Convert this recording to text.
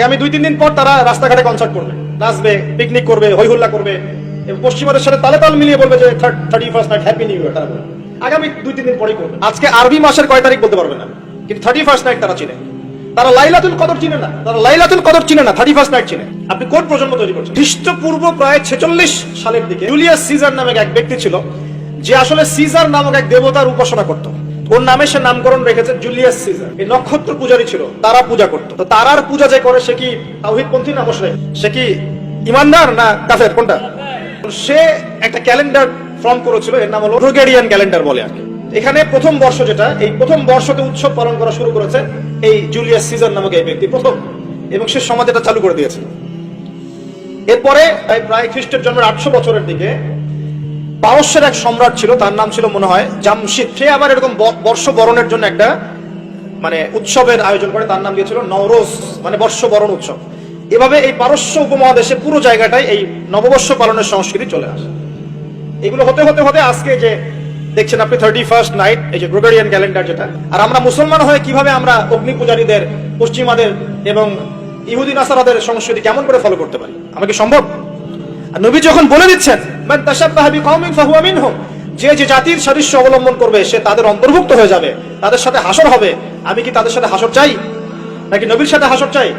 আগামী 2-3 দিন পর তারা রাস্তাঘাটে কনসার্ট করবে, নাচবে, পিকনিক করবে, হই হুল্লা করবে এবং পশ্চিমাদের সাথে তালে তাল মিলিয়ে বলবে যে 31st night happy new year. তারা বলবে আগামী 2-3 দিন পরেই করবে। আজকে আরবি মাসের কয় তারিখ বলতে পারবে না, কিন্তু 31st নাইট তারা চিনে। তারা লাইলাতুল কদর চিনে না, 31st নাইট চিনে। আপনি কোন প্রজন্ম তৈরি করছেন? খ্রিস্টপূর্ব প্রায় 46 সালের দিকে জুলিয়াস সিজার নামে এক ব্যক্তি ছিল, যে আসলে সিজার নামক এক দেবতার উপাসনা করত। ওর নামে সে নামকরণ রেখেছে জুলিয়াস সিজার। এই নক্ষত্র পূজারী ছিল, তারা পূজা করত। তো তারার পূজা যে করে সে কি তাওহীদপন্থী না মুশরিক? সে কি ইমানদার না কাফের? কোনটা? সে একটা ক্যালেন্ডার ফর্ম করেছিল, এর নাম হলো গ্রেগরিয়ান ক্যালেন্ডার বলে আর কি। এখানে প্রথম বর্ষ যেটা, এই প্রথম বর্ষতে উৎসব পালন করা শুরু করেছে এই জুলিয়াস সিজার নামক এই ব্যক্তি প্রথম, এবং সে সমাজ এটা চালু করে দিয়েছে। এরপরে প্রায় খ্রিস্টের জন্মের 800 বছরের দিকে পারস্যের এক সম্রাট ছিল, তার নাম ছিল মনে হয় জামশিদ। সে আবার এরকম বর্ষ বরণের জন্য একটা মানে উৎসবের আয়োজন করে, তার নাম দিয়েছিল নওরোজ, মানে বর্ষ বরণ উৎসব। এভাবে এই পারস্য উপমহাদেশে পুরো জায়গাটায় এই নববর্ষ পালনের সংস্কৃতি চলে আসে। এগুলো হতে হতে হতে আজকে যে দেখছেন আপনি 31st নাইট, এই যে গ্রেগরিয়ান ক্যালেন্ডার যেটা। আর আমরা মুসলমান হয়ে কিভাবে আমরা অগ্নি পূজারীদের, পশ্চিমাদের এবং ইহুদি নাসারাদের সংস্কৃতি কেমন করে ফলো করতে পারি? আমরা কি সম্ভব? আর নবী যখন বলে দিচ্ছেন মান তাশাব্বাহা বিকওমিন ফাহুয়া মিনহুম, যে যে জাতির সাদৃশ্য অবলম্বন করবে সে তাদের অন্তর্ভুক্ত হয়ে যাবে, তাদের সাথে হাসর হবে। আমি কি তাদের সাথে হাসর চাই নাকি নবীর সাথে হাসর চাই?